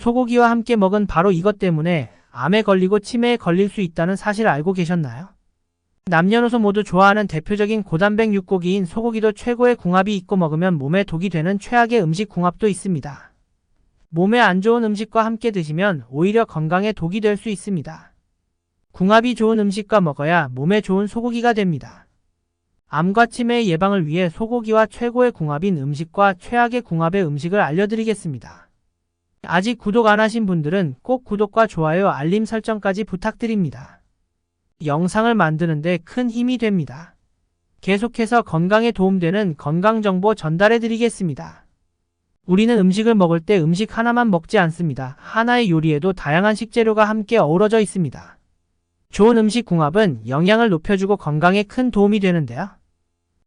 소고기와 함께 먹은 바로 이것 때문에 암에 걸리고 치매에 걸릴 수 있다는 사실 알고 계셨나요? 남녀노소 모두 좋아하는 대표적인 고단백 육고기인 소고기도 최고의 궁합이 있고 먹으면 몸에 독이 되는 최악의 음식 궁합도 있습니다. 몸에 안 좋은 음식과 함께 드시면 오히려 건강에 독이 될 수 있습니다. 궁합이 좋은 음식과 먹어야 몸에 좋은 소고기가 됩니다. 암과 치매의 예방을 위해 소고기와 최고의 궁합인 음식과 최악의 궁합의 음식을 알려드리겠습니다. 아직 구독 안 하신 분들은 꼭 구독과 좋아요, 알림 설정까지 부탁드립니다. 영상을 만드는데 큰 힘이 됩니다. 계속해서 건강에 도움되는 건강정보 전달해드리겠습니다. 우리는 음식을 먹을 때 음식 하나만 먹지 않습니다. 하나의 요리에도 다양한 식재료가 함께 어우러져 있습니다. 좋은 음식 궁합은 영양을 높여주고 건강에 큰 도움이 되는데요.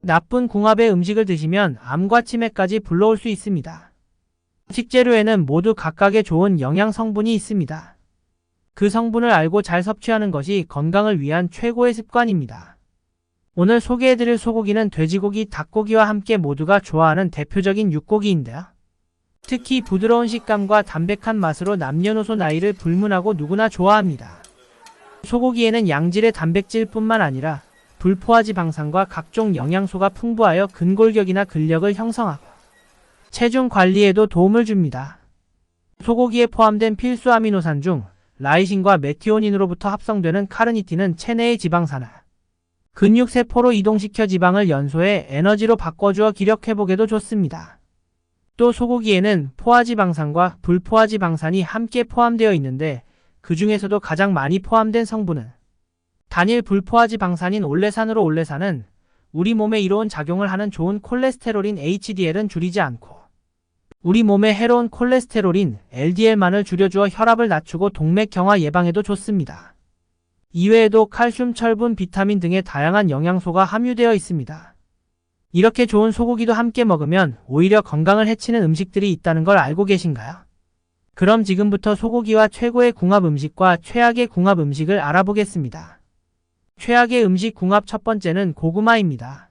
나쁜 궁합의 음식을 드시면 암과 치매까지 불러올 수 있습니다. 식재료에는 모두 각각의 좋은 영양 성분이 있습니다. 그 성분을 알고 잘 섭취하는 것이 건강을 위한 최고의 습관입니다. 오늘 소개해드릴 소고기는 돼지고기, 닭고기와 함께 모두가 좋아하는 대표적인 육고기인데요. 특히 부드러운 식감과 담백한 맛으로 남녀노소 나이를 불문하고 누구나 좋아합니다. 소고기에는 양질의 단백질뿐만 아니라 불포화지방산과 각종 영양소가 풍부하여 근골격이나 근력을 형성하고 체중 관리에도 도움을 줍니다. 소고기에 포함된 필수 아미노산 중 라이신과 메티오닌으로부터 합성되는 카르니틴은 체내의 지방산을 근육세포로 이동시켜 지방을 연소해 에너지로 바꿔주어 기력 회복에도 좋습니다. 또 소고기에는 포화지방산과 불포화지방산이 함께 포함되어 있는데 그 중에서도 가장 많이 포함된 성분은 단일 불포화지방산인 올레산으로 올레산은 우리 몸에 이로운 작용을 하는 좋은 콜레스테롤인 HDL은 줄이지 않고 우리 몸에 해로운 콜레스테롤인 LDL만을 줄여주어 혈압을 낮추고 동맥경화 예방에도 좋습니다. 이외에도 칼슘, 철분, 비타민 등의 다양한 영양소가 함유되어 있습니다. 이렇게 좋은 소고기도 함께 먹으면 오히려 건강을 해치는 음식들이 있다는 걸 알고 계신가요? 그럼 지금부터 소고기와 최고의 궁합 음식과 최악의 궁합 음식을 알아보겠습니다. 최악의 음식 궁합 첫 번째는 고구마입니다.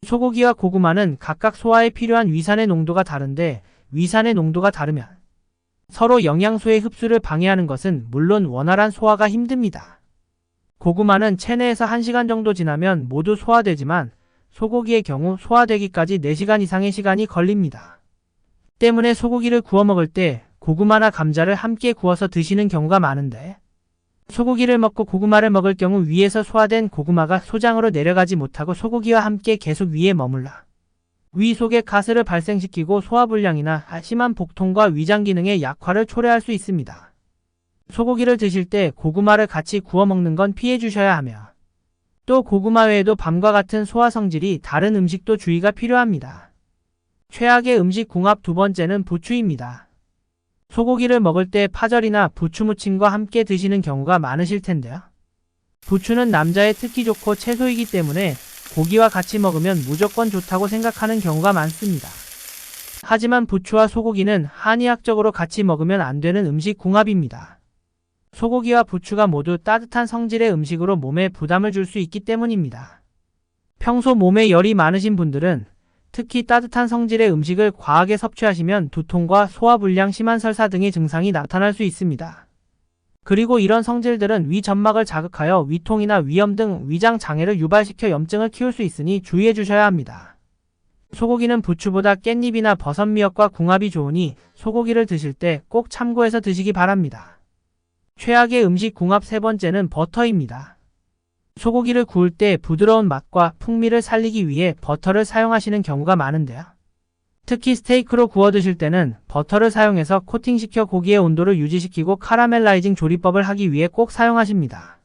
소고기와 고구마는 각각 소화에 필요한 위산의 농도가 다른데 위산의 농도가 다르면 서로 영양소의 흡수를 방해하는 것은 물론 원활한 소화가 힘듭니다. 고구마는 체내에서 1시간 정도 지나면 모두 소화되지만 소고기의 경우 소화되기까지 4시간 이상의 시간이 걸립니다. 때문에 소고기를 구워 먹을 때 고구마나 감자를 함께 구워서 드시는 경우가 많은데 소고기를 먹고 고구마를 먹을 경우 위에서 소화된 고구마가 소장으로 내려가지 못하고 소고기와 함께 계속 위에 머물러 위 속에 가스를 발생시키고 소화불량이나 심한 복통과 위장 기능의 약화를 초래할 수 있습니다. 소고기를 드실 때 고구마를 같이 구워 먹는 건 피해 주셔야 하며 또 고구마 외에도 밤과 같은 소화 성질이 다른 음식도 주의가 필요합니다. 최악의 음식 궁합 두 번째는 부추입니다. 소고기를 먹을 때 파절이나 부추무침과 함께 드시는 경우가 많으실 텐데요. 부추는 남자의 특히 좋고 채소이기 때문에 고기와 같이 먹으면 무조건 좋다고 생각하는 경우가 많습니다. 하지만 부추와 소고기는 한의학적으로 같이 먹으면 안 되는 음식 궁합입니다. 소고기와 부추가 모두 따뜻한 성질의 음식으로 몸에 부담을 줄 수 있기 때문입니다. 평소 몸에 열이 많으신 분들은 특히 따뜻한 성질의 음식을 과하게 섭취하시면 두통과 소화불량, 심한 설사 등의 증상이 나타날 수 있습니다. 그리고 이런 성질들은 위 점막을 자극하여 위통이나 위염 등 위장 장애를 유발시켜 염증을 키울 수 있으니 주의해 주셔야 합니다. 소고기는 부추보다 깻잎이나 버섯 미역과 궁합이 좋으니 소고기를 드실 때 꼭 참고해서 드시기 바랍니다. 최악의 음식 궁합 세 번째는 버터입니다. 소고기를 구울 때 부드러운 맛과 풍미를 살리기 위해 버터를 사용하시는 경우가 많은데요. 특히 스테이크로 구워 드실 때는 버터를 사용해서 코팅시켜 고기의 온도를 유지시키고 카라멜라이징 조리법을 하기 위해 꼭 사용하십니다.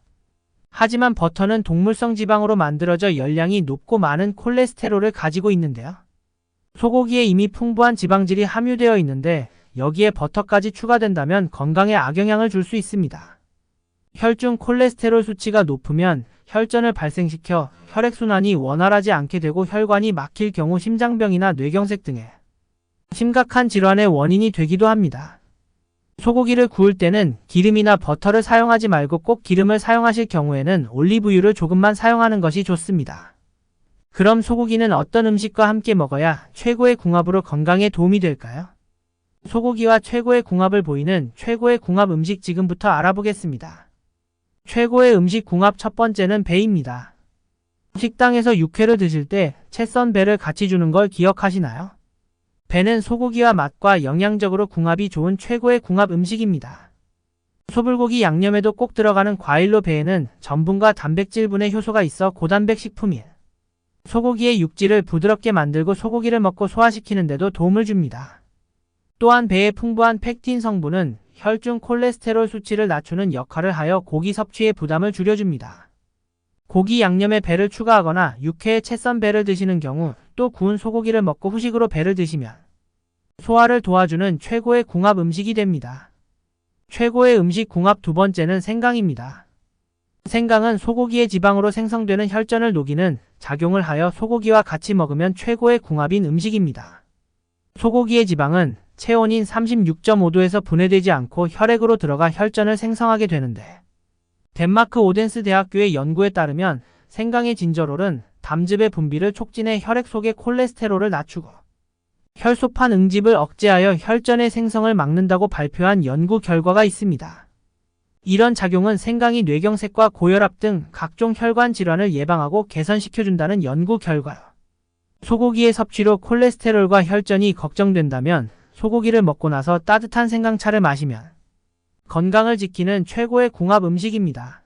하지만 버터는 동물성 지방으로 만들어져 열량이 높고 많은 콜레스테롤을 가지고 있는데요. 소고기에 이미 풍부한 지방질이 함유되어 있는데 여기에 버터까지 추가된다면 건강에 악영향을 줄 수 있습니다. 혈중 콜레스테롤 수치가 높으면 혈전을 발생시켜 혈액순환이 원활하지 않게 되고 혈관이 막힐 경우 심장병이나 뇌경색 등의 심각한 질환의 원인이 되기도 합니다. 소고기를 구울 때는 기름이나 버터를 사용하지 말고 꼭 기름을 사용하실 경우에는 올리브유를 조금만 사용하는 것이 좋습니다. 그럼 소고기는 어떤 음식과 함께 먹어야 최고의 궁합으로 건강에 도움이 될까요? 소고기와 최고의 궁합을 보이는 최고의 궁합 음식 지금부터 알아보겠습니다. 최고의 음식 궁합 첫 번째는 배입니다. 식당에서 육회를 드실 때 채 썬 배를 같이 주는 걸 기억하시나요? 배는 소고기와 맛과 영양적으로 궁합이 좋은 최고의 궁합 음식입니다. 소불고기 양념에도 꼭 들어가는 과일로 배에는 전분과 단백질분의 효소가 있어 고단백 식품인 소고기의 육질을 부드럽게 만들고 소고기를 먹고 소화시키는 데도 도움을 줍니다. 또한 배의 풍부한 팩틴 성분은 혈중 콜레스테롤 수치를 낮추는 역할을 하여 고기 섭취의 부담을 줄여줍니다. 고기 양념에 배를 추가하거나 육회에 채 썬 배를 드시는 경우 또 구운 소고기를 먹고 후식으로 배를 드시면 소화를 도와주는 최고의 궁합 음식이 됩니다. 최고의 음식 궁합 두 번째는 생강입니다. 생강은 소고기의 지방으로 생성되는 혈전을 녹이는 작용을 하여 소고기와 같이 먹으면 최고의 궁합인 음식입니다. 소고기의 지방은 체온인 36.5도에서 분해되지 않고 혈액으로 들어가 혈전을 생성하게 되는데 덴마크 오덴스 대학교의 연구에 따르면 생강의 진저롤은 담즙의 분비를 촉진해 혈액 속의 콜레스테롤을 낮추고 혈소판 응집을 억제하여 혈전의 생성을 막는다고 발표한 연구 결과가 있습니다. 이런 작용은 생강이 뇌경색과 고혈압 등 각종 혈관 질환을 예방하고 개선시켜준다는 연구 결과로 소고기의 섭취로 콜레스테롤과 혈전이 걱정된다면 소고기를 먹고 나서 따뜻한 생강차를 마시면 건강을 지키는 최고의 궁합 음식입니다.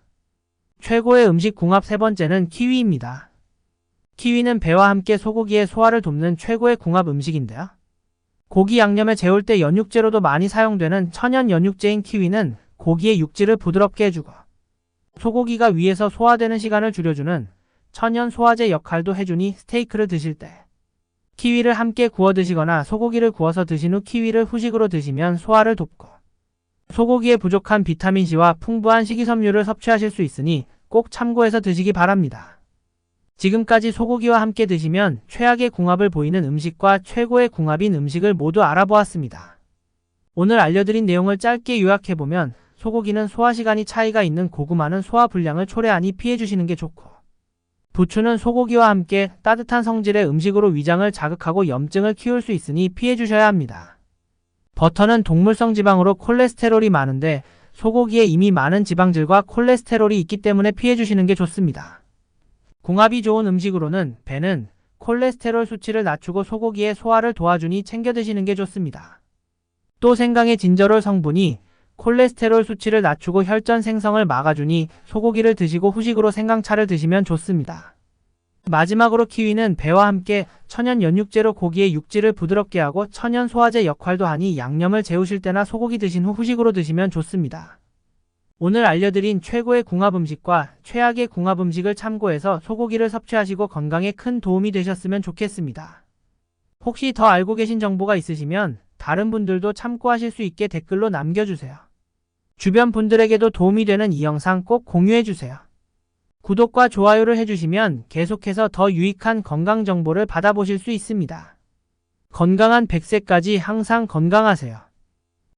최고의 음식 궁합 세 번째는 키위입니다. 키위는 배와 함께 소고기의 소화를 돕는 최고의 궁합 음식인데요. 고기 양념에 재울 때 연육제로도 많이 사용되는 천연 연육제인 키위는 고기의 육질을 부드럽게 해주고 소고기가 위에서 소화되는 시간을 줄여주는 천연 소화제 역할도 해주니 스테이크를 드실 때 키위를 함께 구워 드시거나 소고기를 구워서 드신 후 키위를 후식으로 드시면 소화를 돕고 소고기에 부족한 비타민C와 풍부한 식이섬유를 섭취하실 수 있으니 꼭 참고해서 드시기 바랍니다. 지금까지 소고기와 함께 드시면 최악의 궁합을 보이는 음식과 최고의 궁합인 음식을 모두 알아보았습니다. 오늘 알려드린 내용을 짧게 요약해보면 소고기는 소화시간이 차이가 있는 고구마는 소화불량을 초래하니 피해주시는 게 좋고 부추는 소고기와 함께 따뜻한 성질의 음식으로 위장을 자극하고 염증을 키울 수 있으니 피해주셔야 합니다. 버터는 동물성 지방으로 콜레스테롤이 많은데 소고기에 이미 많은 지방질과 콜레스테롤이 있기 때문에 피해주시는 게 좋습니다. 궁합이 좋은 음식으로는 배는 콜레스테롤 수치를 낮추고 소고기의 소화를 도와주니 챙겨 드시는 게 좋습니다. 또 생강의 진저롤 성분이 콜레스테롤 수치를 낮추고 혈전 생성을 막아주니 소고기를 드시고 후식으로 생강차를 드시면 좋습니다. 마지막으로 키위는 배와 함께 천연 연육제로 고기의 육질을 부드럽게 하고 천연 소화제 역할도 하니 양념을 재우실 때나 소고기 드신 후 후식으로 드시면 좋습니다. 오늘 알려드린 최고의 궁합 음식과 최악의 궁합 음식을 참고해서 소고기를 섭취하시고 건강에 큰 도움이 되셨으면 좋겠습니다. 혹시 더 알고 계신 정보가 있으시면 다른 분들도 참고하실 수 있게 댓글로 남겨주세요. 주변 분들에게도 도움이 되는 이 영상 꼭 공유해주세요. 구독과 좋아요를 해주시면 계속해서 더 유익한 건강 정보를 받아보실 수 있습니다. 건강한 100세까지 항상 건강하세요.